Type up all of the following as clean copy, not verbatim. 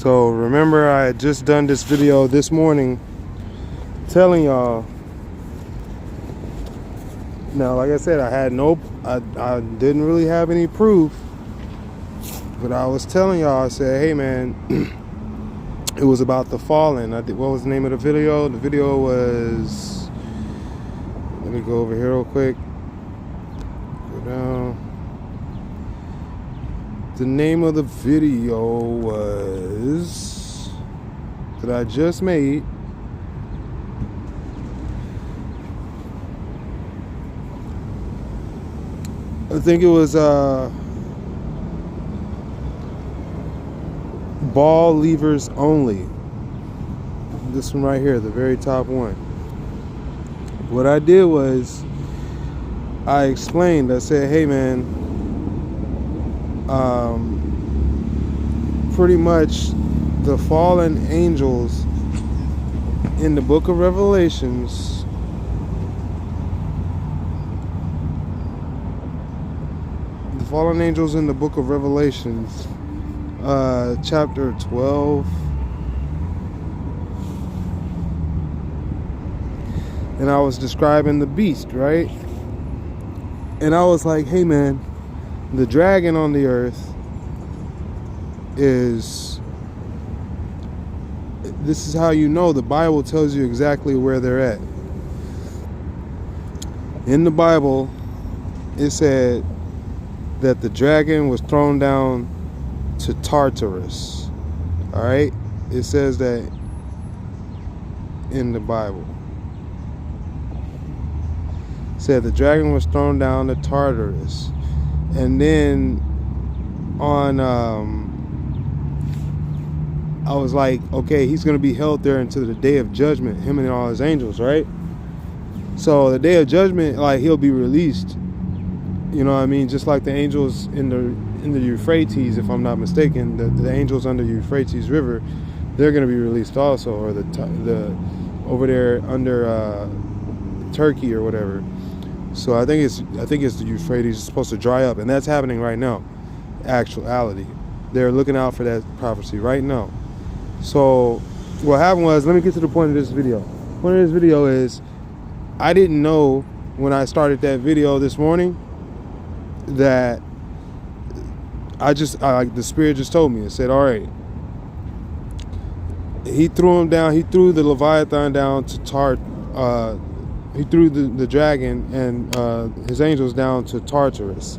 So remember, I had just done this video this morning telling y'all. Now, like I said, I didn't really have any proof, but I was telling y'all, I said, hey man, it was about the fallen. What was the name of the video? The video was, let me go over here real quick. Go down. The name of the video was, that I just made, I think it was ball levers only. This one right here, the very top one. What I did was I explained, I said, hey man, pretty much the fallen angels in the book of Revelations, fallen angels in the book of Revelations, chapter 12, and I was describing the beast, right? And I was like, hey man, the dragon on the earth is, this is how you know the Bible tells you exactly where they're at. In the Bible, it said that the dragon was thrown down to Tartarus. All right, it says that in the Bible. It said the dragon was thrown down to Tartarus, and then on I was like, okay, he's gonna be held there until the day of judgment, him and all his angels, right? So the day of judgment, like, he'll be released. You know what I mean? Just like the angels in the Euphrates, if I'm not mistaken, the angels under Euphrates River, they're going to be released also, or the over there under Turkey or whatever. So I think it's the Euphrates is supposed to dry up, and that's happening right now. Actuality, they're looking out for that prophecy right now. So what happened was, let me get to the point of this video. The point of this video is, I didn't know when I started that video this morning that the Spirit just told me. It said, all right, he threw him down, he threw the Leviathan down to he threw the dragon and his angels down to Tartarus,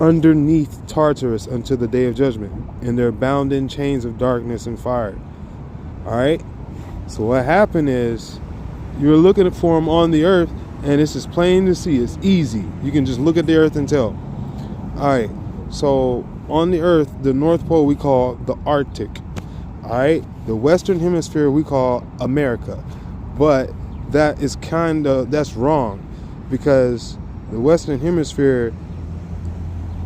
underneath Tartarus until the day of judgment, and they're bound in chains of darkness and fire. All right, so what happened is, you're looking for them on the earth, and it's just plain to see. It's easy. You can just look at the earth and tell. All right. So on the earth, the North Pole we call the Arctic. All right. The Western Hemisphere we call America. But that is that's wrong, because the Western Hemisphere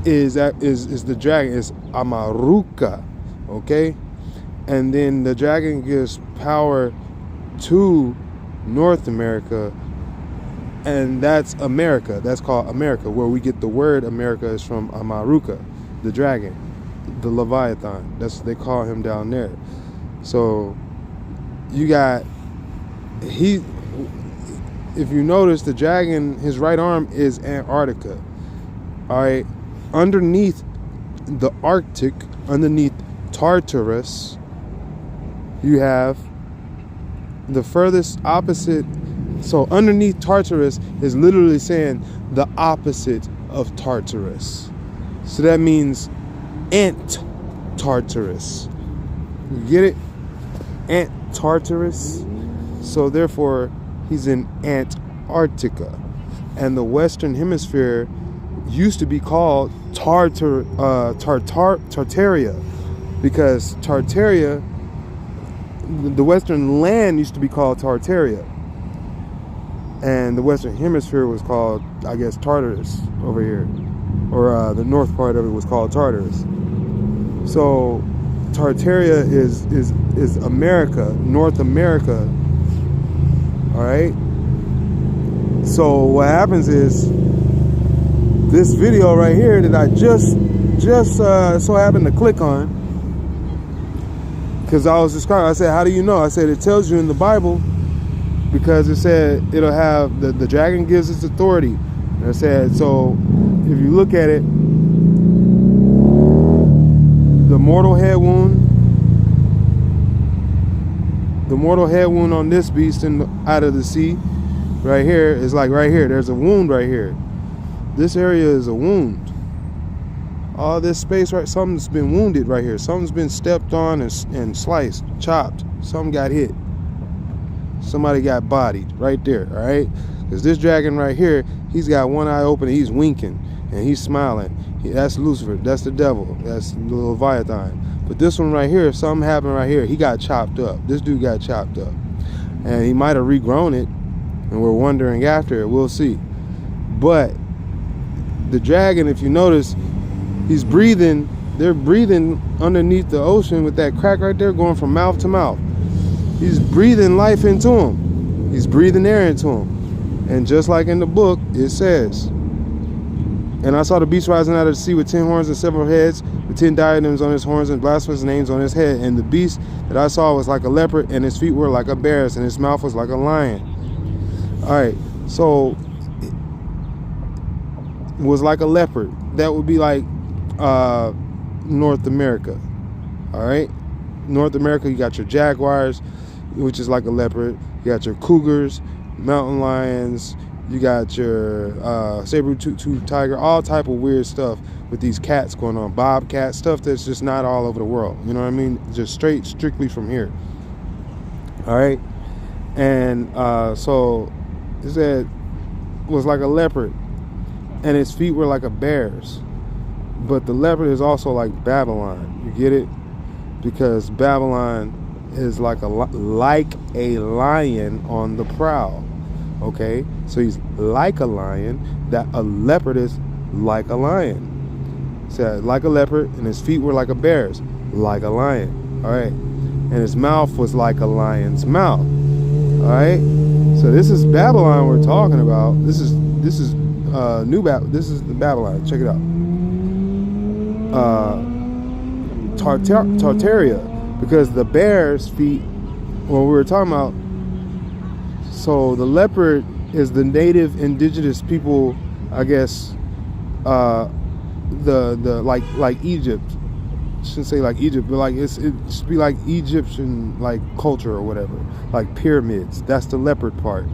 is the dragon, is Amaruka. Okay. And then the dragon gives power to North America, and that's America. That's called America, where we get the word America is from Amaruka, the dragon, the Leviathan. That's what they call him down there. So you got, if you notice, the dragon, his right arm is Antarctica. All right, underneath the Arctic, underneath Tartarus, you have the furthest opposite. So underneath Tartarus is literally saying the opposite of Tartarus. So that means Ant-Tartarus. You get it? Ant-Tartarus. So therefore, he's in Antarctica. And the Western Hemisphere used to be called Tartaria, because Tartaria, the Western land used to be called Tartaria, and the Western Hemisphere was called, I guess, Tartarus over here, or the north part of it was called Tartarus. So Tartaria is America, North America. All right. So what happens is, this video right here that I just so happened to click on, because I was describing, I said, how do you know? I said, it tells you in the Bible, because it said it'll have, the dragon gives its authority. And I said, so if you look at it, the mortal head wound on this beast out of the sea right here is like right here. There's a wound right here. This area is a wound. All this space, right? Something's been wounded right here. Something's been stepped on and sliced, chopped. Something got hit. Somebody got bodied right there, all right? Because this dragon right here, he's got one eye open and he's winking and he's smiling. That's Lucifer. That's the devil. That's the Leviathan. But this one right here, something happened right here. He got chopped up. This dude got chopped up. And he might have regrown it, and we're wondering after it. We'll see. But the dragon, if you notice, he's breathing. They're breathing underneath the ocean with that crack right there going from mouth to mouth. He's breathing life into him. He's breathing air into him. And just like in the book, it says, and I saw the beast rising out of the sea with 10 horns and several heads, with 10 diadems on his horns and blasphemous names on his head. And the beast that I saw was like a leopard, and his feet were like a bear's, and his mouth was like a lion. All right, so it was like a leopard. That would be like North America. All right, North America, you got your jaguars, which is like a leopard. You got your cougars, mountain lions. You got your saber-tooth tiger, all type of weird stuff with these cats going on. Bobcat stuff that's just not all over the world. You know what I mean? Just strictly from here. All right? And so it said it was like a leopard, and its feet were like a bear's. But the leopard is also like Babylon. You get it? Because Babylon is like a lion on the prowl. Okay, so he's like a lion. That a leopard is like a lion. So like a leopard, and his feet were like a bear's, like a lion. All right, and his mouth was like a lion's mouth. All right, so this is Babylon we're talking about. This is This is the Babylon. Check it out. Tartaria, because the bear's feet, what we were talking about. So the leopard is the native indigenous people, I guess. Like Egypt. I shouldn't say like Egypt, but like it should be like Egyptian like culture or whatever, like pyramids. That's the leopard part.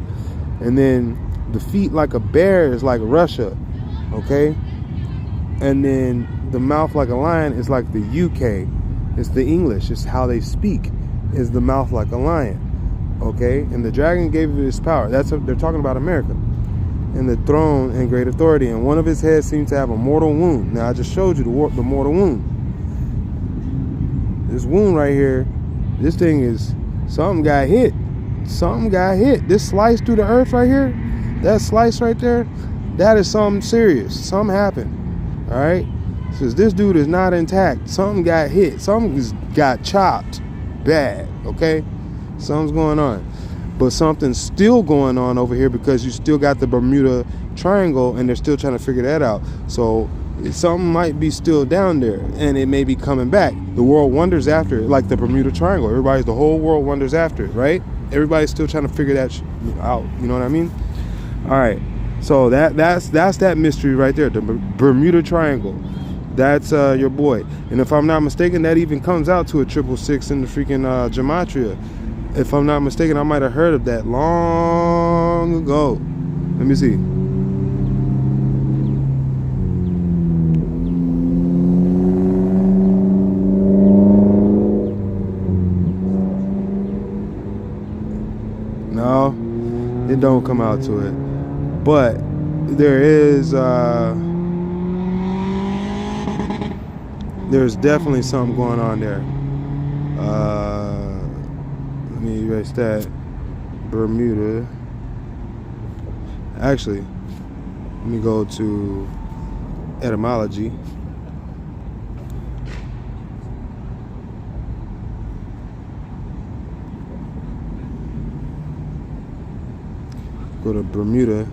And then the feet like a bear is like Russia, okay? And then the mouth like a lion is like the UK. It's the English. It's how they speak. Is the mouth like a lion, okay? And the dragon gave it his power. They're talking about America. And the throne and great authority. And one of his heads seemed to have a mortal wound. Now I just showed you the mortal wound. This wound right here, this thing is, something got hit. Something got hit. This slice through the earth right here, that slice right there, that is something serious. Something happened. All right? Since this dude is not intact, something got hit. Something got chopped bad, okay? Something's going on. But something's still going on over here because you still got the Bermuda Triangle and they're still trying to figure that out. So something might be still down there and it may be coming back. The world wonders after it, like the Bermuda Triangle. The whole world wonders after it, right? Everybody's still trying to figure that out. You know what I mean? All right. So that's that mystery right there, the Bermuda Triangle. That's your boy. And if I'm not mistaken, that even comes out to a 666 in the freaking gematria. If I'm not mistaken, I might have heard of that long ago. Let me see. No, it don't come out to it. But there is there's definitely something going on there. Let me erase that. Bermuda. Actually, let me go to etymology. Go to Bermuda.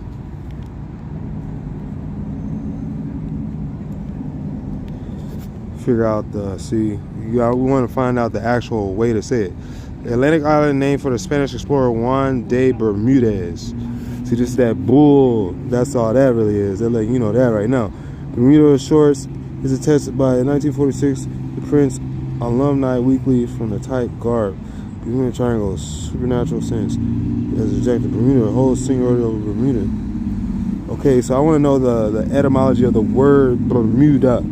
figure out we want to find out the actual way to say it. The Atlantic island named for the Spanish explorer Juan de Bermudez. See, this is that bull. That's all that really is. They're letting you know that right now. Bermuda Shorts is attested by, in 1946, the Prince Alumni Weekly from the type garb. Bermuda Triangle, supernatural sense. As rejected Bermuda, whole seniority over Bermuda. Okay, so I want to know the etymology of the word Bermuda.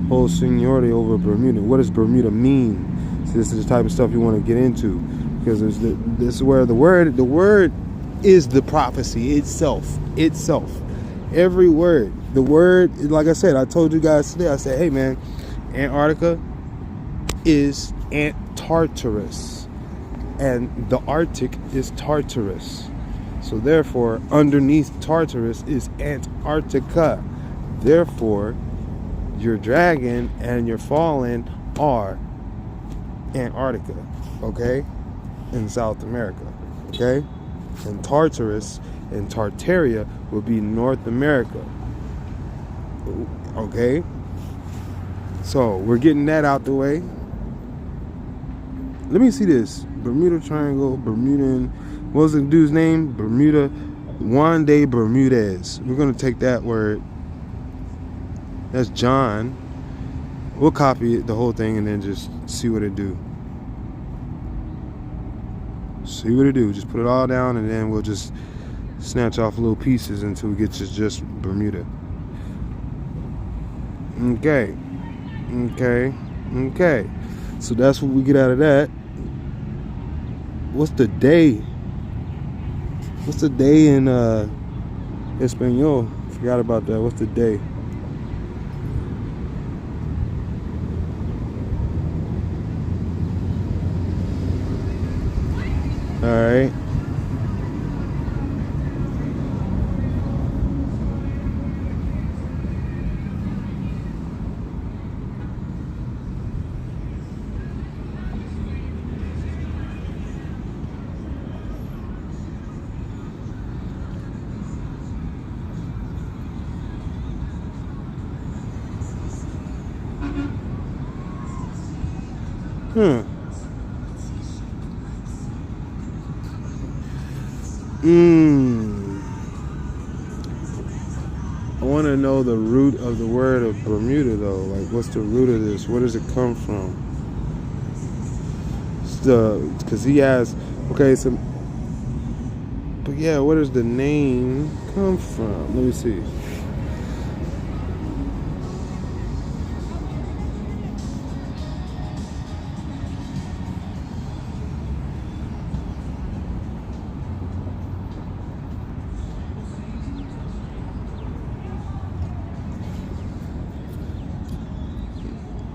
Whole seniority over Bermuda. What does Bermuda mean? So this is the type of stuff you want to get into, because this is where the word is the prophecy itself. Every word. The word, like I said, I told you guys today, I said, hey man, Antarctica is Antartarus, and the Arctic is Tartarus. So therefore, underneath Tartarus is Antarctica. Therefore, your dragon and your fallen are Antarctica, okay? In South America, okay? And Tartarus and Tartaria will be North America, okay? So we're getting that out the way. Let me see this. Bermuda Triangle, Bermudan. What was the dude's name? Bermuda, Juan de Bermudez. We're going to take that word. That's John. We'll copy the whole thing and then just see what it do. See what it do. Just put it all down and then we'll just snatch off little pieces until we get to just Bermuda. Okay. So that's what we get out of that. What's the day? What's the day in Espanol? Forgot about that. What's the day? All right. I want to know the root of the word of Bermuda, though. Like, what's the root of this? Where does it come from? Because he has, okay, so, but yeah, where does the name come from? Let me see.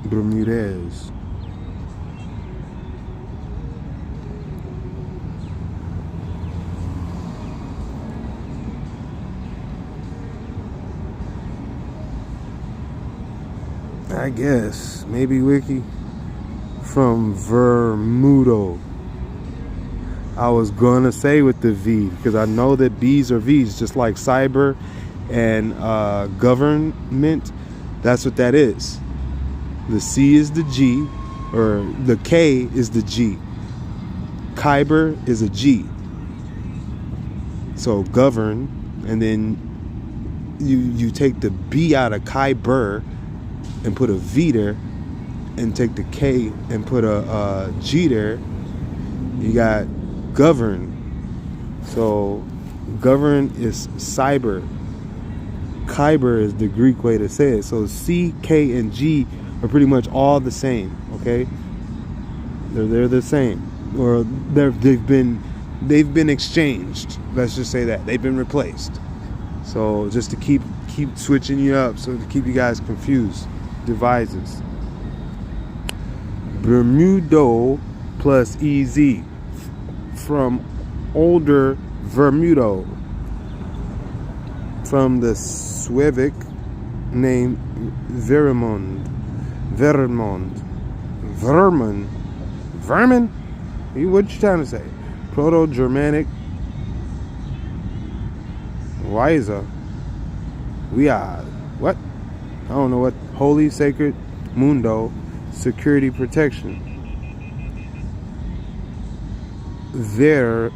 Bermudez. I guess maybe wiki from Vermudo. I was gonna say with the V because I know that B's are V's, just like cyber and government. That's what that is. The C is the G, or the K is the G. Kyber is a G. So govern, and then you take the B out of Kyber and put a V there, and take the K and put a G there. You got govern. So govern is cyber. Kyber is the Greek way to say it. So C, K, and G are pretty much all the same, okay? They're the same, or they've been exchanged. Let's just say that they've been replaced. So just to keep switching you up, so to keep you guys confused, devices. Bermudo plus EZ from older Vermudo, from the Suevic name Vermund. Vermund. Vermin? What you trying to say? Proto-Germanic. Wiser. We are. What? I don't know what. Holy, sacred. Mundo security protection. There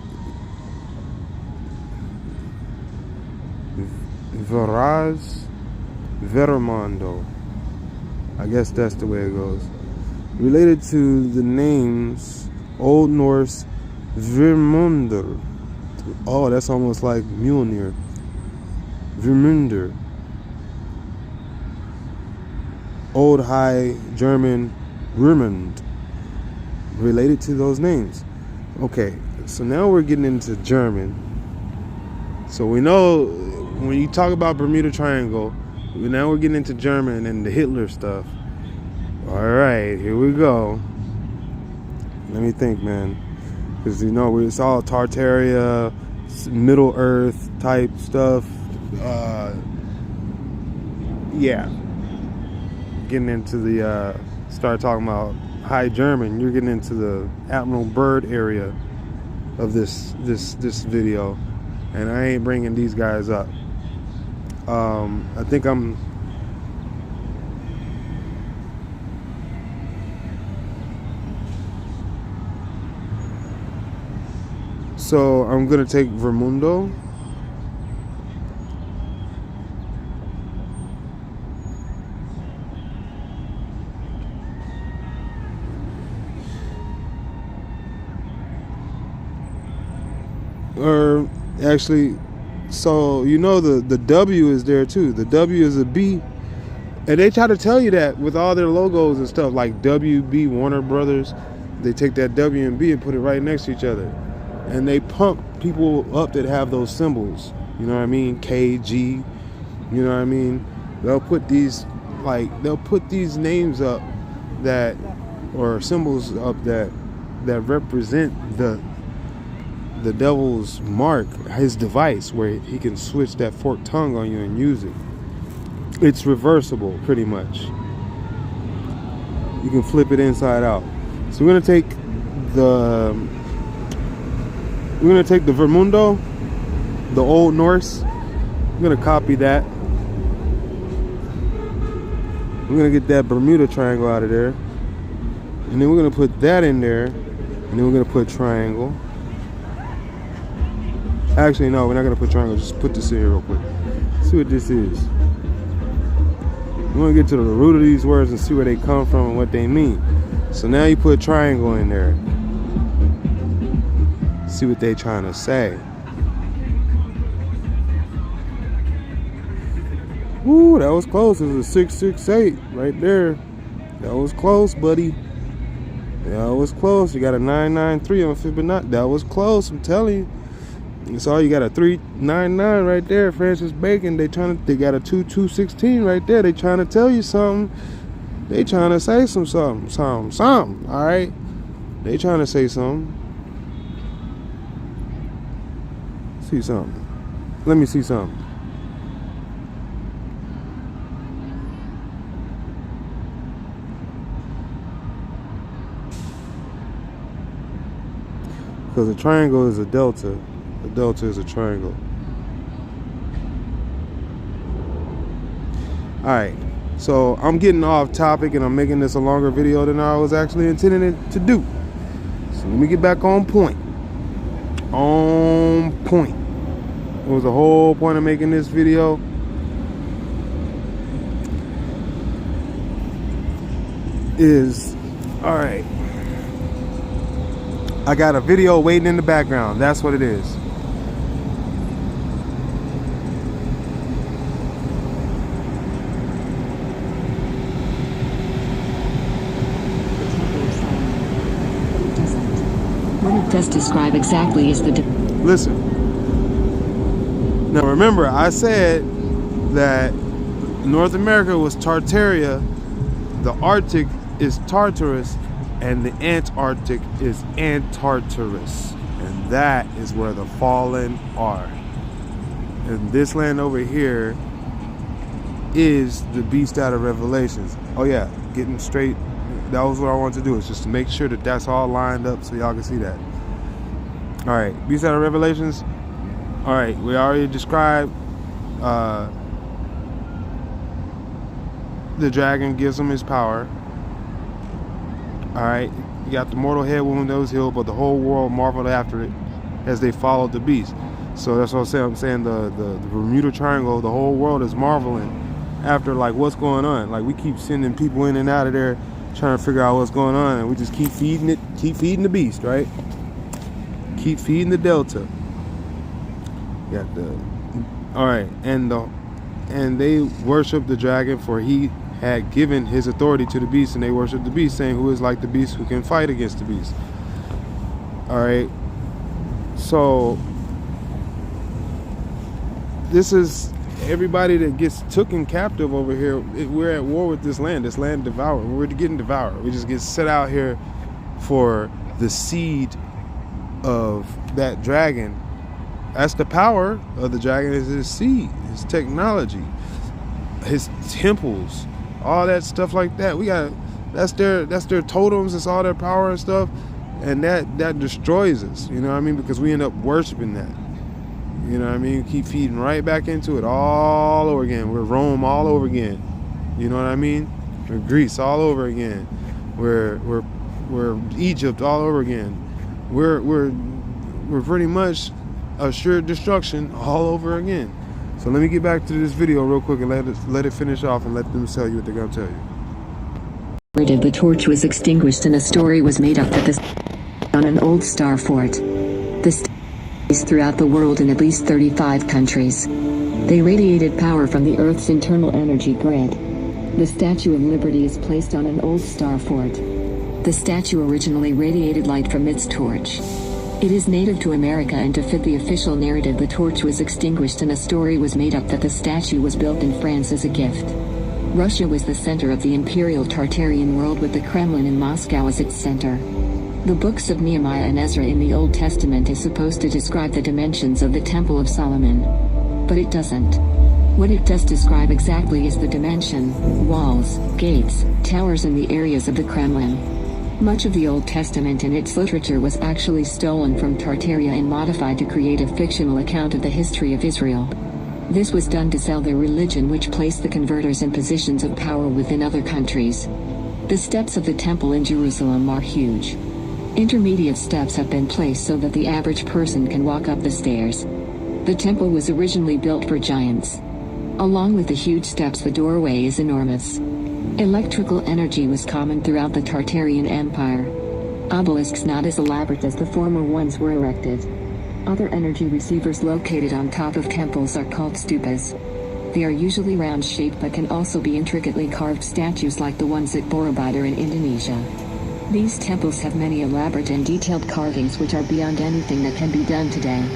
Veraz Vermondo. I guess that's the way it goes. Related to the names Old Norse Vermunder. Oh, that's almost like Mjolnir. Vermunder. Old High German Vermund. Related to those names. Okay, so now we're getting into German. So we know when you talk about Bermuda Triangle, now we're getting into German and the Hitler stuff. All right, here we go. Let me think, man. Because, you know, it's all Tartaria, Middle Earth type stuff. Yeah. Getting into the, start talking about High German. You're getting into the Admiral Byrd area of this video. And I ain't bringing these guys up. I think I'm... So I'm gonna take Vermundo. Or actually, so you know the W is there too. The W is a B. And they try to tell you that with all their logos and stuff, like WB Warner Brothers. They take that W and B and put it right next to each other. And they pump people up that have those symbols. You know what I mean? KG. You know what I mean? They'll put these names up that, or symbols up that represent the devil's mark, his device, where he can switch that forked tongue on you and use it. It's reversible, pretty much. You can flip it inside out. So we're gonna take the Vermundo, the Old Norse. I'm gonna copy that. We're gonna get that Bermuda Triangle out of there, and then we're gonna put that in there, and then we're gonna put triangle. Actually, no, we're not gonna put triangle. Just put this in here real quick. See what this is. We're gonna get to the root of these words and see where they come from and what they mean. So now you put triangle in there. See what they trying to say. Ooh, that was close. It was a 668 right there. That was close, buddy. That was close. You got a 993 on Fibonacci. That was close, I'm telling you. So you got a 399 right there, Francis Bacon. They got a 2216 right there. They trying to tell you something. They trying to say something. All right. They trying to say something. See something. Let me see something. Because a triangle is a delta. A delta is a triangle. Alright, so I'm getting off topic and I'm making this a longer video than I was actually intending it to do. So let me get back on point. On point. It was the whole point of making this video. Alright. I got a video waiting in the background. That's what it is. What it does describe exactly is the... Listen. Now remember, I said that North America was Tartaria, the Arctic is Tartarus, and the Antarctic is Antartarus. And that is where the fallen are. And this land over here is the beast out of Revelations. Oh yeah, getting straight. That was what I wanted to do, is just to make sure that that's all lined up so y'all can see that. All right, beast out of Revelations. All right, we already described the dragon gives him his power. All right, you got the mortal head wound that was healed, but the whole world marveled after it as they followed the beast. So that's what I'm saying. I'm saying the Bermuda Triangle, the whole world is marveling after like what's going on. Like we keep sending people in and out of there trying to figure out what's going on, and we just keep feeding it, keep feeding the beast, right? Keep feeding the delta. Got the all right, and they worship the dragon, for he had given his authority to the beast, and they worship the beast, saying, "Who is like the beast? Who can fight against the beast?" All right. So this is everybody that gets taken captive over here. We're at war with this land. This land devoured. We're getting devoured. We just get set out here for the seed of that dragon. That's the power of the dragon, is his seed, his technology, his temples, all that stuff like that. We got that's their totems, it's all their power and stuff, and that destroys us, you know what I mean? Because we end up worshiping that. You know what I mean? Keep feeding right back into it all over again. We're Rome all over again. You know what I mean? We're Greece all over again. We're Egypt all over again. We're pretty much assured destruction all over again. So let me get back to this video real quick and let it finish off and let them tell you what they're gonna tell you. The torch was extinguished and a story was made up that this on an old star fort. This is throughout the world in at least 35 countries. They radiated power from the Earth's internal energy grid. The Statue of Liberty is placed on an old star fort. The statue originally radiated light from its torch. It is native to America, and to fit the official narrative, the torch was extinguished and a story was made up that the statue was built in France as a gift. Russia was the center of the imperial Tartarian world, with the Kremlin in Moscow as its center. The books of Nehemiah and Ezra in the Old Testament is supposed to describe the dimensions of the Temple of Solomon. But it doesn't. What it does describe exactly is the dimension, walls, gates, towers, and the areas of the Kremlin. Much of the Old Testament and its literature was actually stolen from Tartaria and modified to create a fictional account of the history of Israel. This was done to sell their religion, which placed the converters in positions of power within other countries. The steps of the temple in Jerusalem are huge. Intermediate steps have been placed so that the average person can walk up the stairs. The temple was originally built for giants. Along with the huge steps, the doorway is enormous. Electrical energy was common throughout the Tartarian Empire. Obelisks not as elaborate as the former ones were erected. Other energy receivers located on top of temples are called stupas. They are usually round-shaped but can also be intricately carved statues like the ones at Borobudur in Indonesia. These temples have many elaborate and detailed carvings which are beyond anything that can be done today.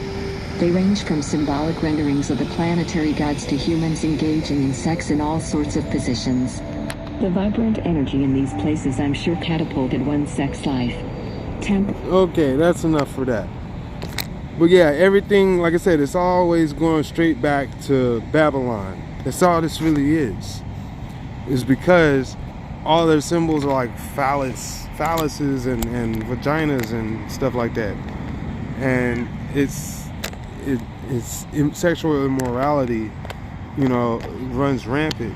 They range from symbolic renderings of the planetary gods to humans engaging in sex in all sorts of positions. The vibrant energy in these places, I'm sure, catapulted one's sex life. Okay, that's enough for that. But yeah, everything, like I said, it's always going straight back to Babylon. That's all this really is. It's because all their symbols are like phalluses and vaginas and stuff like that. And it's sexual immorality, you know, runs rampant.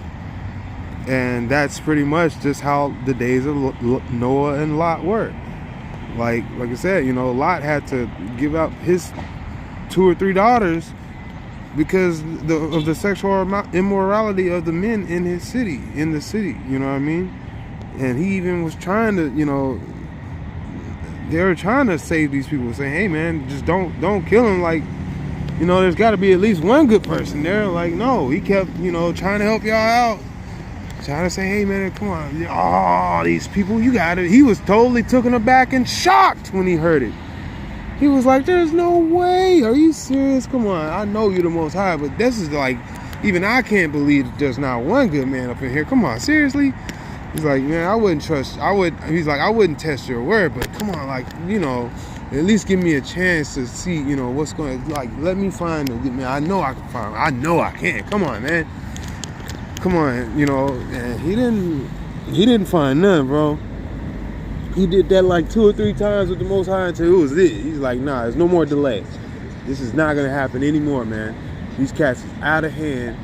And that's pretty much just how the days of Noah and Lot were. Like I said, you know, Lot had to give up his 2 or 3 daughters because of the sexual immorality of the men in the city, you know what I mean? And he even was trying to, you know, they were trying to save these people, saying, hey man, just don't kill them. Like, you know, there's got to be at least one good person there. Like, no, he kept, you know, trying to help y'all out. Trying to say, hey man, come on, oh, these people, you got it. He was totally taken aback and shocked when he heard it. He was like, there's no way, are you serious? Come on, I know you're the Most High, but this is like, even I can't believe that there's not one good man up in here. Come on, seriously? He's like, man, he's like, I wouldn't test your word, but come on, like, you know, at least give me a chance to see, you know, what's going, like, let me find him. Man, I know I can find him. I know I can. Come on, man. Come on, you know, and he didn't find none, bro. He did that like 2 or 3 times with the Most High until it was it. He's like, nah, there's no more delay. This is not gonna happen anymore, man. These cats is out of hand,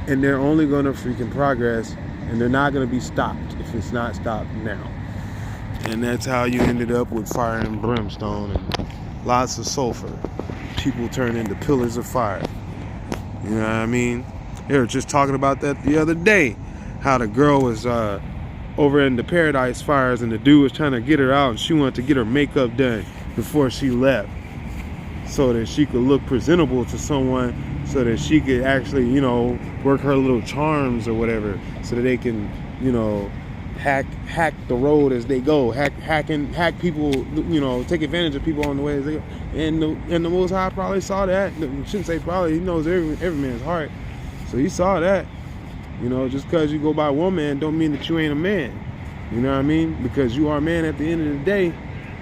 and they're only gonna freaking progress and they're not going to be stopped if it's not stopped now. And that's how you ended up with fire and brimstone and lots of sulfur. People turn into pillars of fire. You know what I mean? They were just talking about that the other day, how the girl was over in the Paradise Fires and the dude was trying to get her out, and she wanted to get her makeup done before she left so that she could look presentable to someone, so that she could actually, you know, work her little charms or whatever, so that they can, you know, hack the road as they go, hack people, you know, take advantage of people on the way as they go. And the Most High probably saw that. I shouldn't say probably, he knows every man's heart. So he saw that. You know, just because you go by one man don't mean that you ain't a man. You know what I mean? Because you are a man at the end of the day.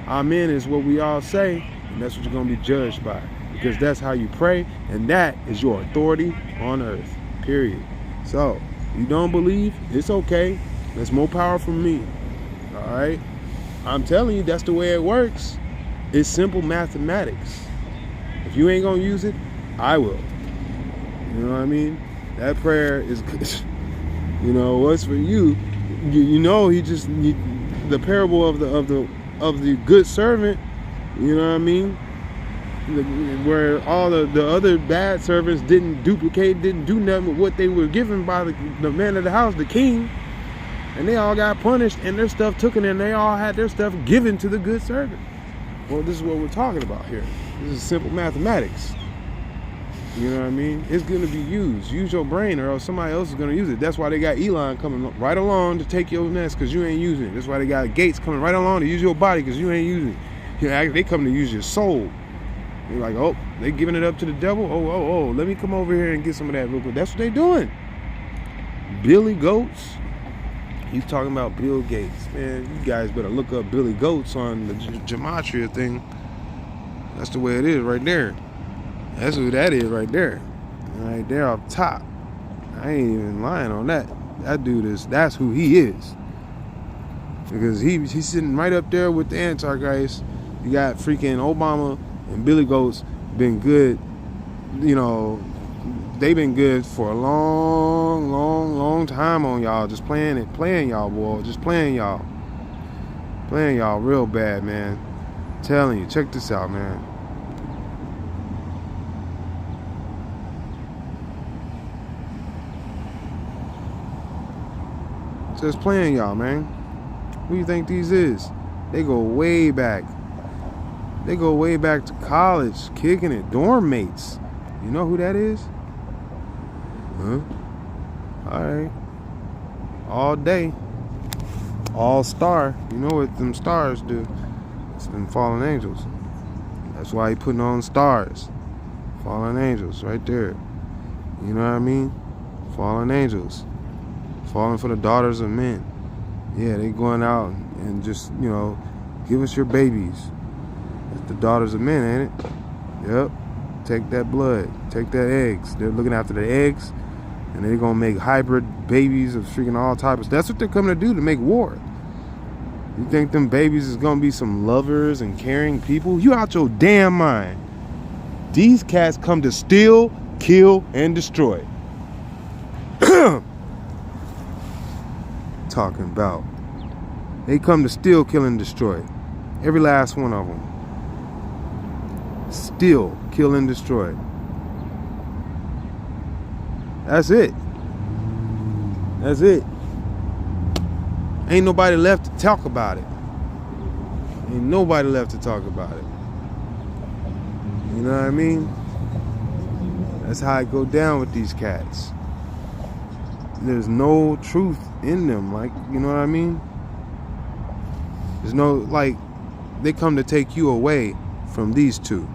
Amen is what we all say, and that's what you're going to be judged by. Because that's how you pray, and that is your authority on earth. Period. So, you don't believe? It's okay. That's more power from me. All right? I'm telling you, that's the way it works. It's simple mathematics. If you ain't going to use it, I will. You know what I mean? That prayer is, you know, what's for you. You know, the parable of the good servant. You know what I mean? Where all the other bad servants didn't do nothing with what they were given by the man of the house, the king, and they all got punished and their stuff taken, and they all had their stuff given to the good servant. Well, this is what we're talking about here. This is simple mathematics. You know what I mean? It's going to be used. Use your brain, or else somebody else is going to use it. That's why they got Elon coming right along to take your nest, because you ain't using it. That's why they got Gates coming right along to use your body, because you ain't using it. You know, they come to use your soul. You're like, oh, they giving it up to the devil? Oh, let me come over here and get some of that real quick. That's what they doing. Billy Goats. He's talking about Bill Gates. Man, you guys better look up Billy Goats on the gematria thing. That's the way it is right there. That's who that is right there. Right there up top. I ain't even lying on that. That dude that's who he is. Because he's sitting right up there with the Antichrist. You got freaking Obama and Billy Goats been good, you know, they've been good for a long time on y'all. Just playing y'all, boy. Just playing y'all. Playing y'all real bad, man. I'm telling you, check this out, man. Just playing y'all, man. Who you think these is? They go way back. They go way back to college, kicking it, dorm mates. You know who that is? Huh? All right. All day. All star. You know what them stars do? It's them fallen angels. That's why he putting on stars. Fallen angels right there. You know what I mean? Fallen angels. Falling for the daughters of men. Yeah, they going out and just, you know, give us your babies. That's the daughters of men, ain't it? Yep. Take that blood. Take that eggs. They're looking after the eggs, and they're gonna make hybrid babies of freaking all types. That's what they're coming to do, to make war. You think them babies is gonna be some lovers and caring people? You out your damn mind. These cats come to steal, kill, and destroy. Talking about. They come to steal, kill, and destroy. Every last one of them. Steal, kill, and destroy. That's it. That's it. Ain't nobody left to talk about it. Ain't nobody left to talk about it. You know what I mean? That's how it go down with these cats. There's no truth in them, like, you know what I mean? There's no, like, they come to take you away from these two.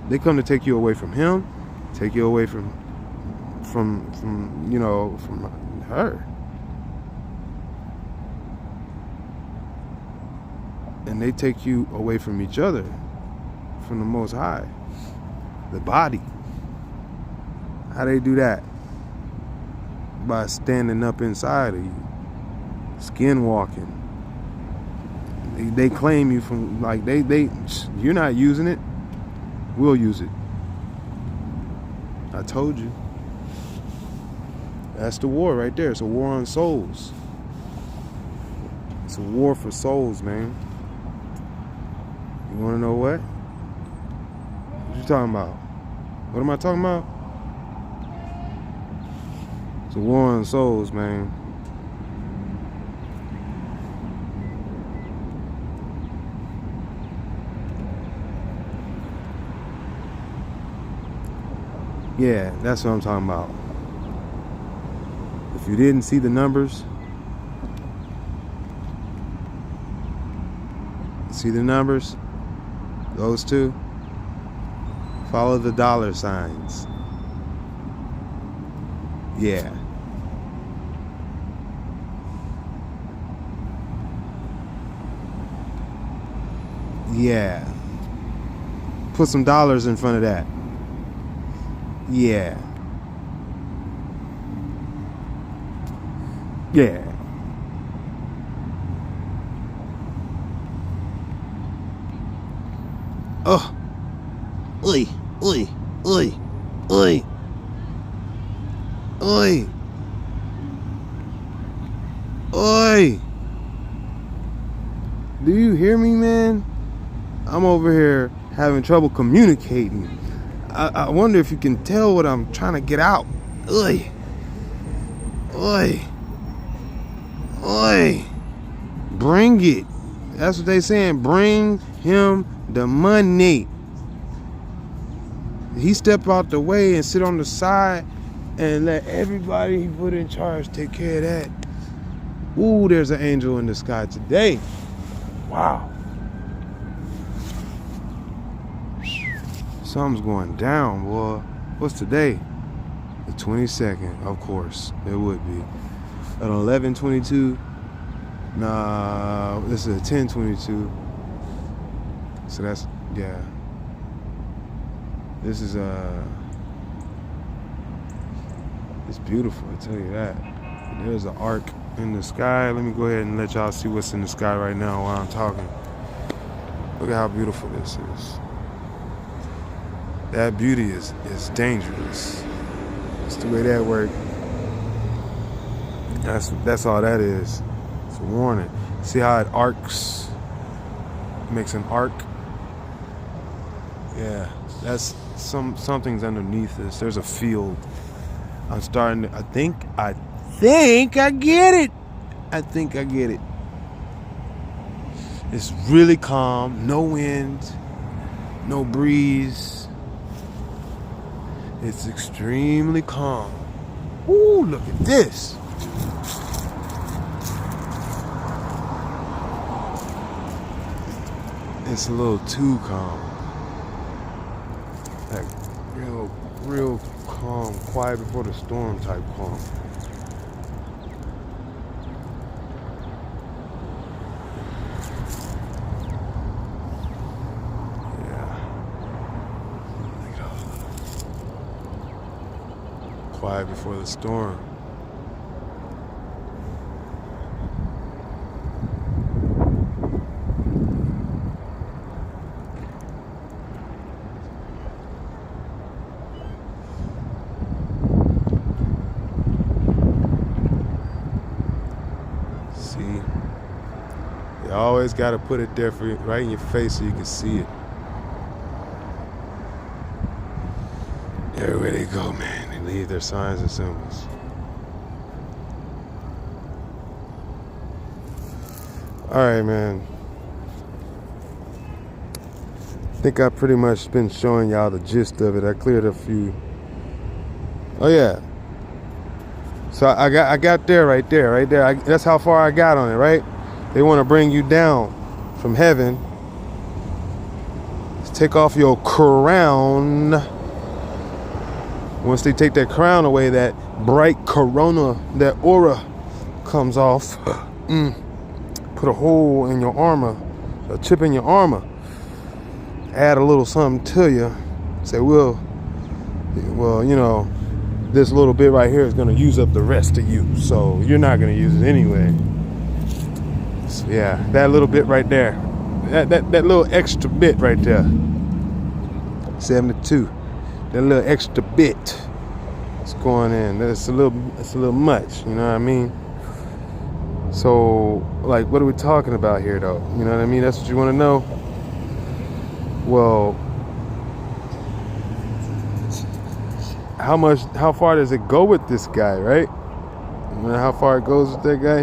They come to take you away from him, take you away from you know, from her. And they take you away from each other, from the Most High, the body. How they do that? By standing up inside of you, skin walking. They claim you from, like, you're not using it. We'll use it. I told you. That's the war right there. It's a war on souls. It's a war for souls, man. You want to know what? What you talking about? What am I talking about? It's a war on souls, man. Yeah, that's what I'm talking about. If you didn't see the numbers, see the numbers? Those two? Follow the dollar signs. Yeah. Yeah. Put some dollars in front of that. Yeah. Yeah. Oh. Oi. Oi. Oi. Oi. Oi. Oi. Do you hear me, man? I'm over here having trouble communicating. I wonder if you can tell what I'm trying to get out. Oi. Oi. Oi. Bring it. That's what they saying. Bring him the money. He step out the way and sit on the side and let everybody he put in charge take care of that. Ooh, there's an angel in the sky today. Wow. Something's going down, boy. What's today? The 22nd, of course. It would be. At 11:22. Nah, this is a 10:22. So that's, yeah. This is it's beautiful, I tell you that. There's an arc in the sky. Let me go ahead and let y'all see what's in the sky right now while I'm talking. Look at how beautiful this is. That beauty is dangerous. It's the way that works. That's all that is. It's a warning. See how it arcs? It makes an arc. Yeah, that's something's underneath this. There's a field. I'm starting to, I think I get it. I think I get it. It's really calm, no wind, no breeze. It's extremely calm. Ooh, look at this. It's a little too calm. Like real calm, quiet before the storm type calm. Quiet before the storm. See, you always got to put it there for you, right in your face so you can see it. Everywhere they go, man. Leave their signs and symbols. Alright, man. I think I pretty much been showing y'all the gist of it. I cleared a few. Oh yeah. So I got there right there. That's how far I got on it, right? They want to bring you down from heaven. Take off your crown. Once they take that crown away, that bright corona, that aura comes off. Put a hole in your armor, a chip in your armor. Add a little something to you. Say, well, you know, this little bit right here is going to use up the rest of you. So you're not going to use it anyway. So yeah, that little bit right there. That little extra bit right there. 72. That little extra bit. It's going in. It's a little much. You know what I mean? So, like, what are we talking about here, though? You know what I mean? That's what you want to know? Well, how far does it go with this guy, right? You know how far it goes with that guy?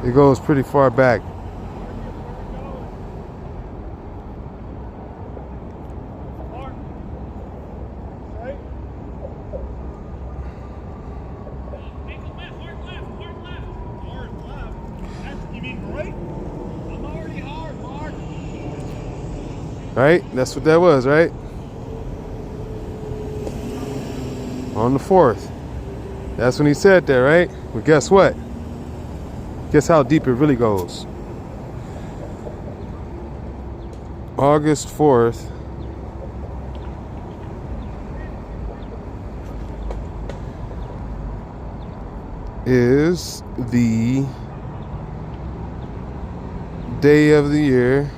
It goes pretty far back. Right? That's what that was, right? On the 4th. That's when he said that, right? Well, guess what? Guess how deep it really goes. August 4th. Is the day of the year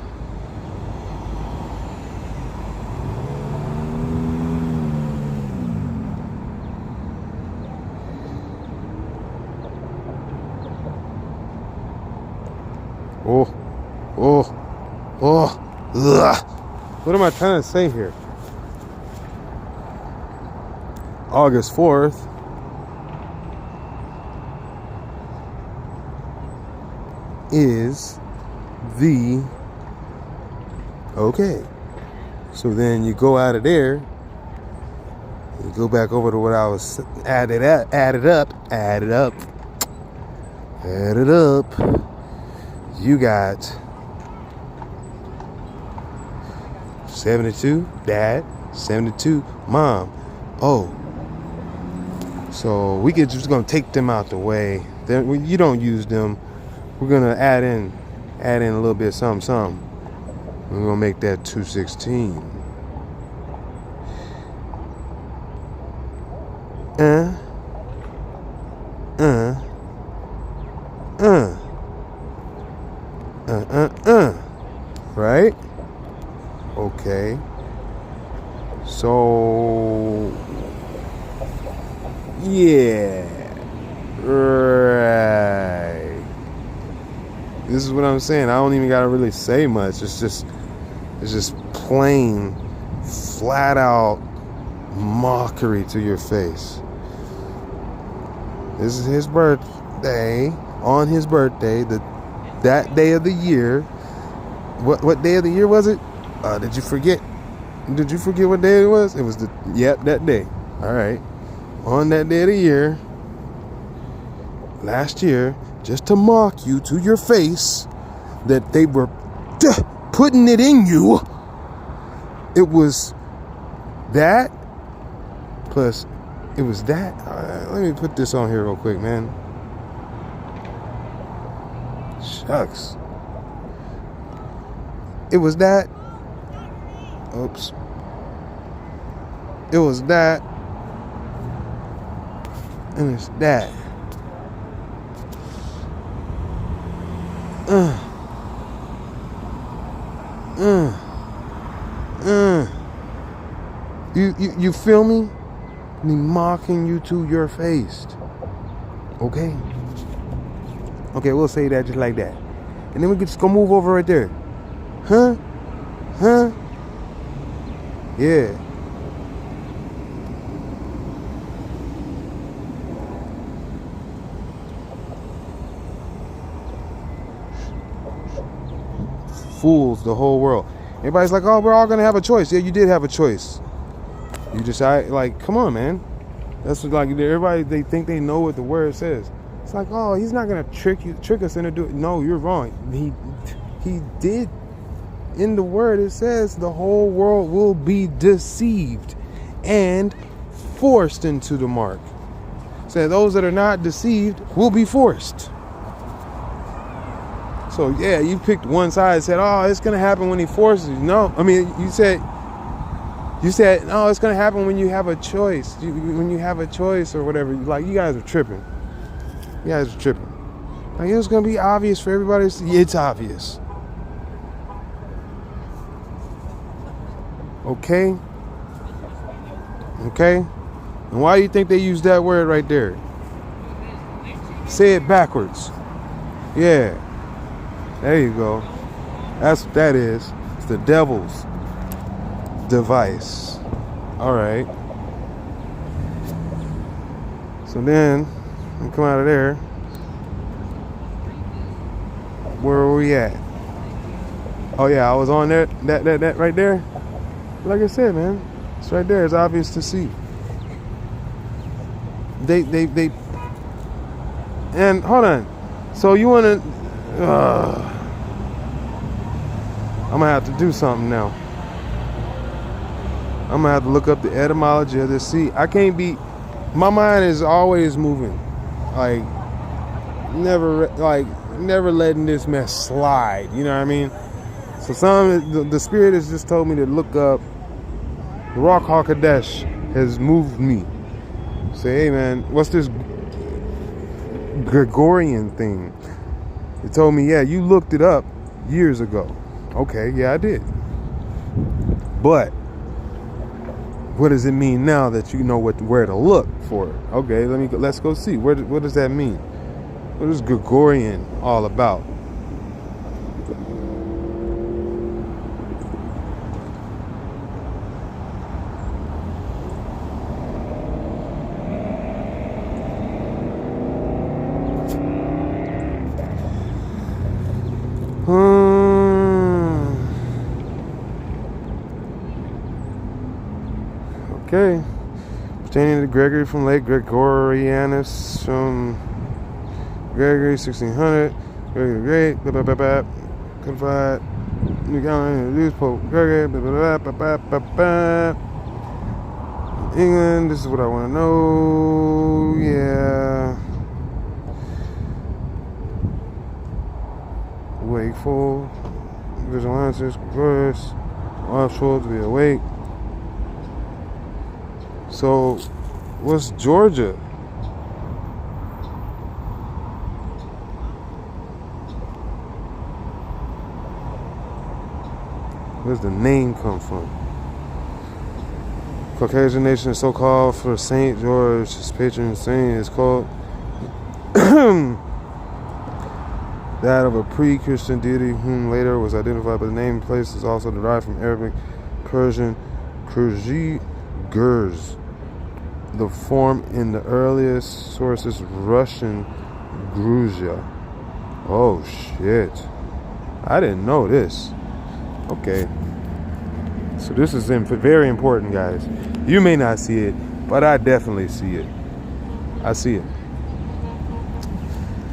ugh. What am I trying to say here? August 4th is the okay. So then you go out of there, you go back over to what I was added up. You got 72 dad, 72 mom. Oh, so we just gonna take them out the way. Then when you don't use them, we're gonna add in a little bit of something. We're gonna make that 216. Right? Okay. So, yeah. Right. This is what I'm saying. I don't even gotta really say much. It's just plain, flat out mockery to your face. This is his birthday. On his birthday, that day of the year. What day of the year was it? Did you forget? Did you forget what day it was? It was that day. All right. On that day of the year, last year, just to mock you to your face that they were putting it in you. It was that plus it was that. Let me put this on here real quick, man. Shucks. It was that. Oops. It was that. And it's that. You feel me? Me mocking you to your face. Okay? Okay, we'll say that just like that. And then we can just go move over right there. Huh? Yeah. Fools the whole world. Everybody's like, oh, we're all gonna have a choice. Yeah, you did have a choice. You decide, like, come on, man. That's what, like, everybody, they think they know what the word says. It's like, oh, he's not gonna trick us into doing. No, you're wrong. He did. In the word, it says the whole world will be deceived and forced into the mark. So those that are not deceived will be forced. So yeah, you picked one side and said, oh, it's gonna happen when he forces you. No, I mean, you said, no, it's gonna happen when you have a choice. When you have a choice or whatever. Like, you guys are tripping. Like, it was gonna be obvious for everybody. It's obvious. Okay. Okay? And why do you think they use that word right there? Say it backwards. Yeah. There you go. That's what that is. It's the devil's device. Alright. So then, we come out of there. Where are we at? Oh yeah, I was on that right there. Like I said, man, it's right there. It's obvious to see. They and hold on. So you wanna I'm gonna have to do something now. I'm gonna have to look up the etymology of this. See, I can't be. My mind is always moving, like never letting this mess slide. You know what I mean? So the spirit has just told me to look up. The Rock HaKodesh has moved me. Say, hey man, what's this Gregorian thing? It told me, yeah, you looked it up years ago. Okay, yeah, I did. But what does it mean now that you know where to look for it? Okay, let's go see. What does that mean? What is Gregorian all about? Okay. Pertaining to Gregory from Lake Gregorianus from Gregory 1600. Gregory the Great. Codified. New Calendar introduced Pope Gregory. England. This is what I want to know. Yeah. Wakeful. Visual answers. Glorious. Watchful to be awake. So, what's Georgia? Where's the name come from? Caucasian nation is so called for Saint George, his patron saint is called that of a pre-Christian deity whom later was identified by the name. Place is also derived from Arabic, Persian, Kurji, Gurs. The form in the earliest sources Russian Gruzia. Oh shit. I didn't know this. Okay. So this is very important, guys. You may not see it, but I definitely see it. I see it.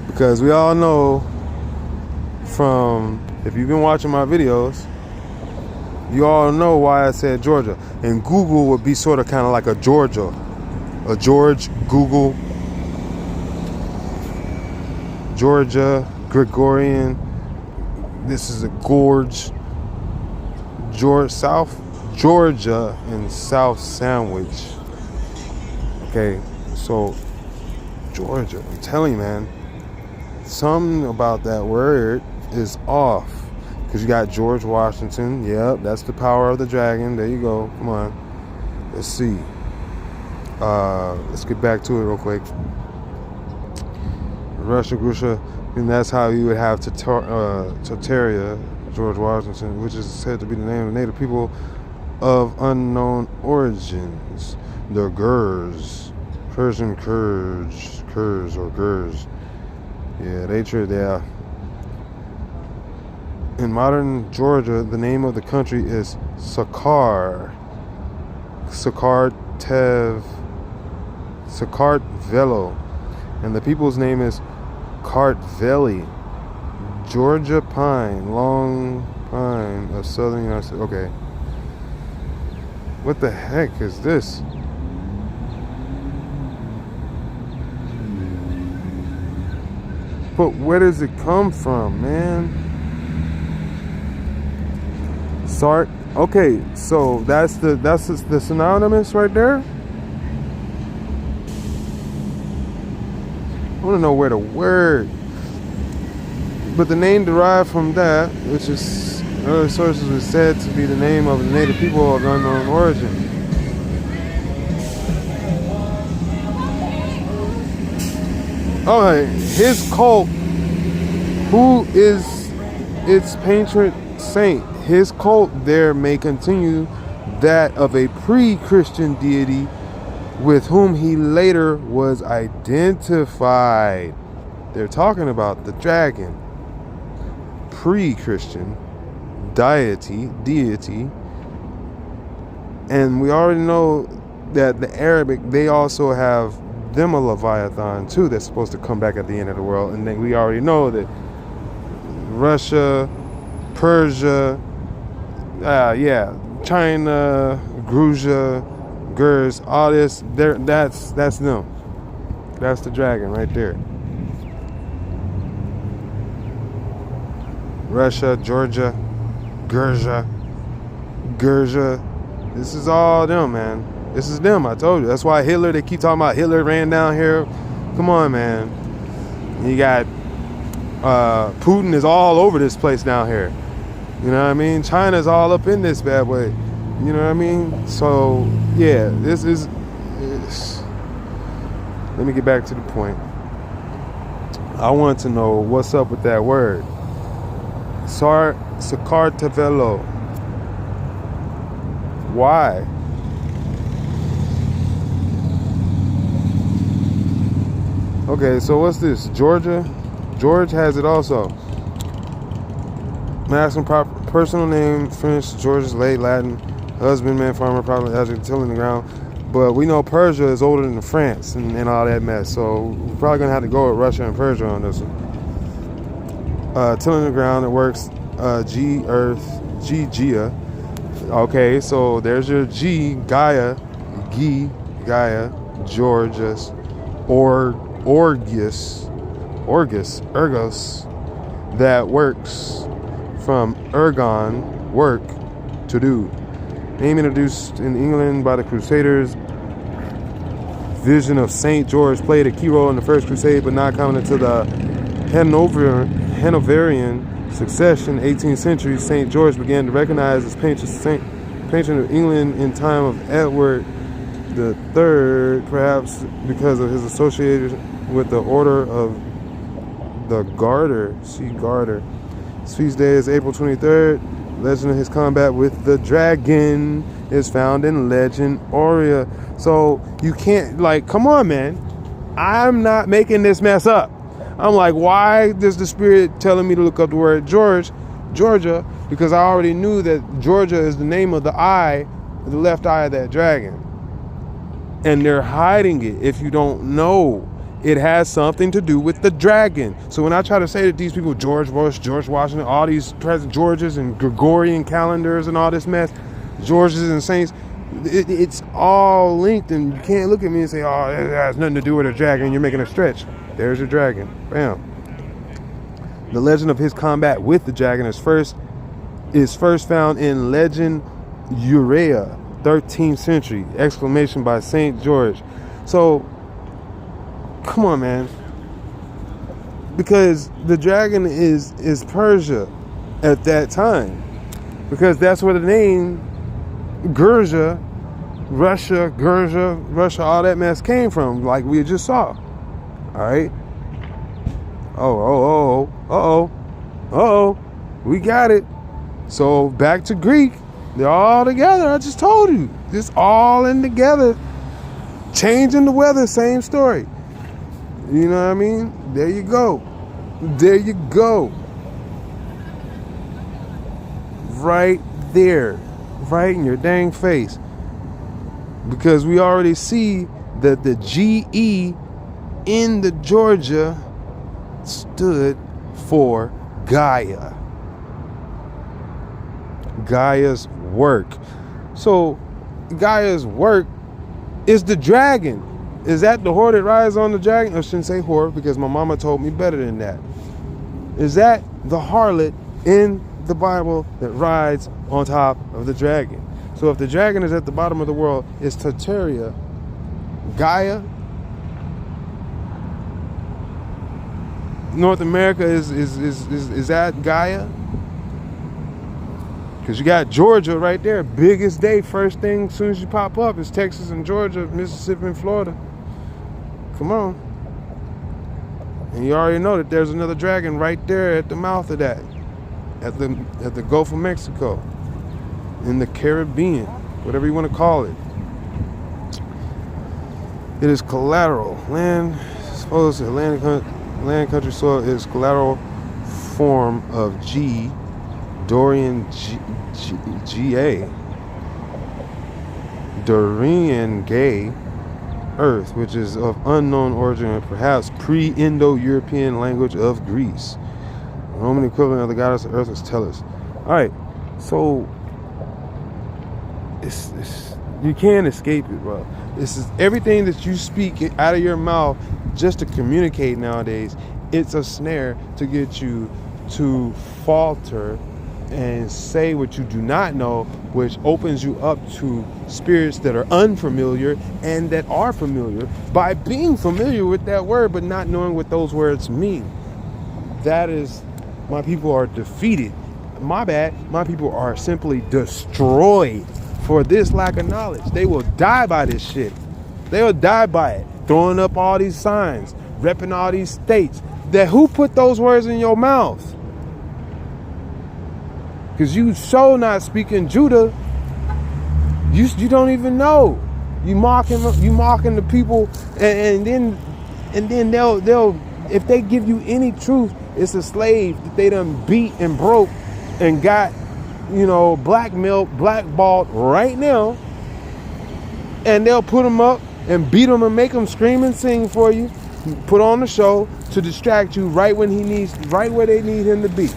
Because we all know if you've been watching my videos, you all know why I said Georgia. And Google would be sort of kind of like a Georgia. A George, Google, Georgia, Gregorian. This is a gorge. South Georgia and South Sandwich. Okay, so Georgia. I'm telling you, man. Something about that word is off. Because you got George Washington. Yep, that's the power of the dragon. There you go. Come on. Let's see. Let's get back to it real quick. Russia, Grusha, and that's how you would have Tartaria, George Washington, which is said to be the name of native people of unknown origins. The Gurs, Persian Kurds or Gurs. Yeah, they trade there. In modern Georgia, the name of the country is Sakartvelo, and the people's name is Kartveli. Georgia pine, long pine of southern United States. Okay. What the heck is this? But where does it come from, man? Sark. Okay, so that's the synonymous right there. I want to know where the word, but the name derived from that, which is early sources was said to be the name of the native people of unknown origin. Oh, his cult, who is its patron saint, his cult there may continue that of a pre-Christian deity with whom he later was identified. They're talking about the dragon. Pre-Christian deity. And we already know that the Arabic, they also have them a Leviathan too that's supposed to come back at the end of the world. And then we already know that Russia, Persia, China, Georgia, Gers, all this, that's them. That's the dragon right there. Russia, Georgia, Georgia. This is all them, man. This is them, I told you. That's why Hitler, they keep talking about Hitler ran down here. Come on, man. You got Putin is all over this place down here. You know what I mean? China's all up in this bad way. You know what I mean? So, yeah, this is... Let me get back to the point. I want to know what's up with that word. Sakartvelo. Why? Okay, so what's this? Georgia? George has it also. Masculine personal name, French, George's late Latin, husbandman, farmer, probably has it tilling the ground. But we know Persia is older than France and all that mess. So we're probably going to have to go with Russia and Persia on this one. Tilling the ground, it works. G, Earth, G, Gia. Okay, so there's your G, Gaia, Georgius, Ergos, that works from ergon, work, to do. Name introduced in England by the Crusaders. Vision of Saint George played a key role in the First Crusade, but not common until the Hanoverian succession, 18th century. Saint George began to recognize as patron of England in time of Edward III, perhaps because of his association with the Order of the Garter. See Garter. His feast day is April 23rd. Legend of his combat with the dragon is found in Legend Aurea. So you can't, like, come on, man. I'm not making this mess up. I'm like, why is the spirit telling me to look up the word Georgia? Because I already knew that Georgia is the name of the eye, the left eye of that dragon. And they're hiding it. If you don't know, it has something to do with the dragon. So when I try to say that these people, George Bush, George Washington, all these present Georges and Gregorian calendars and all this mess, Georges and saints, it's all linked, and you can't look at me and say, oh, it has nothing to do with a dragon. You're making a stretch. There's your dragon. Bam. The legend of his combat with the dragon is first found in Legend Aurea, 13th century, exclamation by Saint George. So, come on, man. Because the dragon is Persia at that time. Because that's where the name Russia, all that mess came from, like we just saw. All right. We got it. So back to Greek. They're all together. I just told you. Just all in together. Changing the weather, same story. You know what I mean? There you go. There you go. Right there. Right in your dang face. Because we already see that the GE in the Georgia stood for Gaia. Gaia's work. So Gaia's work is the dragon. Is that the whore that rides on the dragon? I shouldn't say whore because my mama told me better than that. Is that the harlot in the Bible that rides on top of the dragon? So if the dragon is at the bottom of the world, is Tartaria Gaia? North America is that Gaia? Because you got Georgia right there. Biggest day, first thing, as soon as you pop up, is Texas and Georgia, Mississippi and Florida. Come on. And you already know that there's another dragon right there at the mouth of that, at the Gulf of Mexico, in the Caribbean, whatever you want to call it. It is collateral land. Suppose land, country, soil is collateral form of Dorian gay earth, which is of unknown origin and perhaps pre-Indo-European language of Greece. The Roman equivalent of the goddess of earth is Tellus. All right, so it's you can't escape it, bro. This is everything that you speak out of your mouth just to communicate nowadays. It's a snare to get you to falter and say what you do not know, which opens you up to spirits that are unfamiliar and that are familiar by being familiar with that word but not knowing what those words mean. That is, my people are defeated. My bad, my people are simply destroyed for this lack of knowledge. They will die by this shit. They will die by it. Throwing up all these signs, repping all these states. That who put those words in your mouth? Because you so not speaking Judah, you don't even know. You mocking the people, and then they'll if they give you any truth, it's a slave that they done beat and broke and got, blackballed right now, and they'll put them up and beat them and make them scream and sing for you, put on the show to distract you right where they need him to be.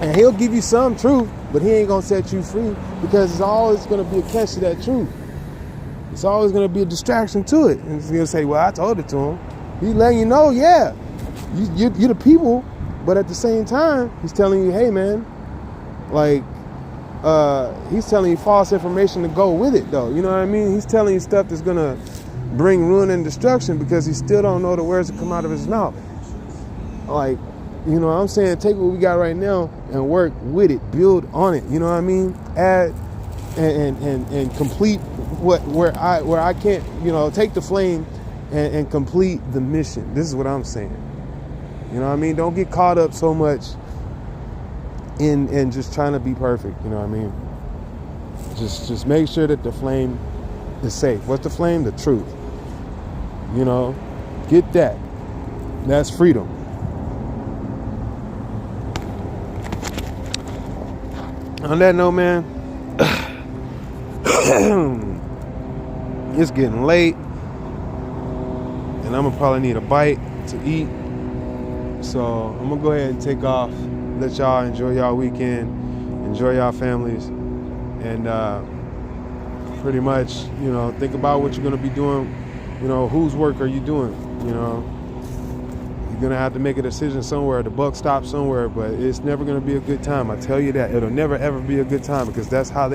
And he'll give you some truth, but he ain't gonna set you free, because it's always gonna be a catch to that truth. It's always gonna be a distraction to it. And he's gonna say, well, I told it to him. He's letting you know, yeah, you're the people, but at the same time, he's telling you, hey man, he's telling you false information to go with it though. You know what I mean? He's telling you stuff that's gonna bring ruin and destruction because he still don't know the words that come out of his mouth. You know what I'm saying? Take what we got right now and work with it, build on it. You know what I mean? Add and complete where I can't, take the flame and complete the mission. This is what I'm saying. You know what I mean? Don't get caught up so much in just trying to be perfect. You know what I mean? Just make sure that the flame is safe. What's the flame? The truth. Get that. That's freedom. On that note, man, it's getting late, and I'm gonna probably need a bite to eat. So I'm gonna go ahead and take off. Let y'all enjoy y'all weekend, enjoy y'all families, and pretty much, think about what you're gonna be doing. Whose work are you doing? You're gonna have to make a decision somewhere. The buck stops somewhere, but it's never gonna be a good time. I tell you that. It'll never ever be a good time, because these are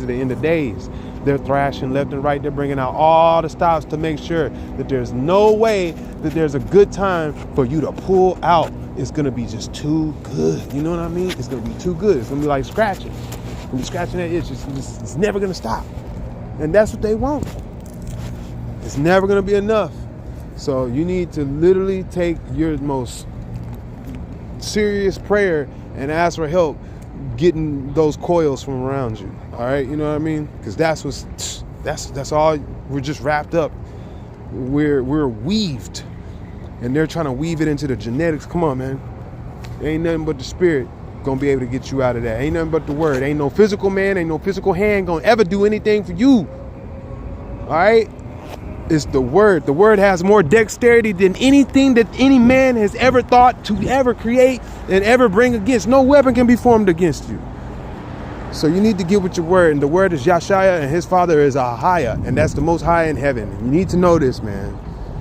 the end of days. They're thrashing left and right. They're bringing out all the stops to make sure that there's no way that there's a good time for you to pull out. It's gonna be just too good. You know what I mean? It's gonna be too good. It's gonna be like scratching. When you're scratching that itch, it's never gonna stop. And that's what they want. It's never gonna be enough. So you need to literally take your most serious prayer and ask for help getting those coils from around you. All right, you know what I mean? Because that's all. We're just wrapped up. We're weaved, and they're trying to weave it into the genetics. Come on, man. Ain't nothing but the spirit gonna be able to get you out of that. Ain't nothing but the word. Ain't no physical man, ain't no physical hand gonna ever do anything for you. All right? It's the word. The word has more dexterity than anything that any man has ever thought to ever create and ever bring against. No weapon can be formed against you. So you need to get with your word. And the word is Yashaya, and his father is Ahaya. And that's the most high in heaven. And you need to know this, man.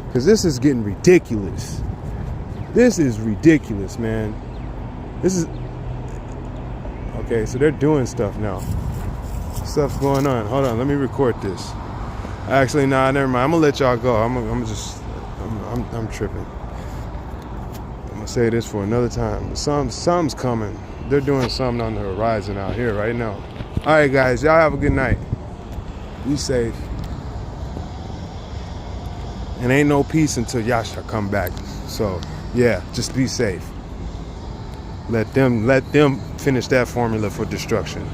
Because this is getting ridiculous. This is ridiculous, man. This is... Okay, so they're doing stuff now. Stuff's going on. Hold on, let me record this. Actually, nah, never mind. I'm gonna let y'all go. I'm tripping. I'm gonna say this for another time. Something's coming. They're doing something on the horizon out here right now. All right, guys, y'all have a good night. Be safe. And ain't no peace until Yasha come back. So yeah, just be safe. Let them finish that formula for destruction.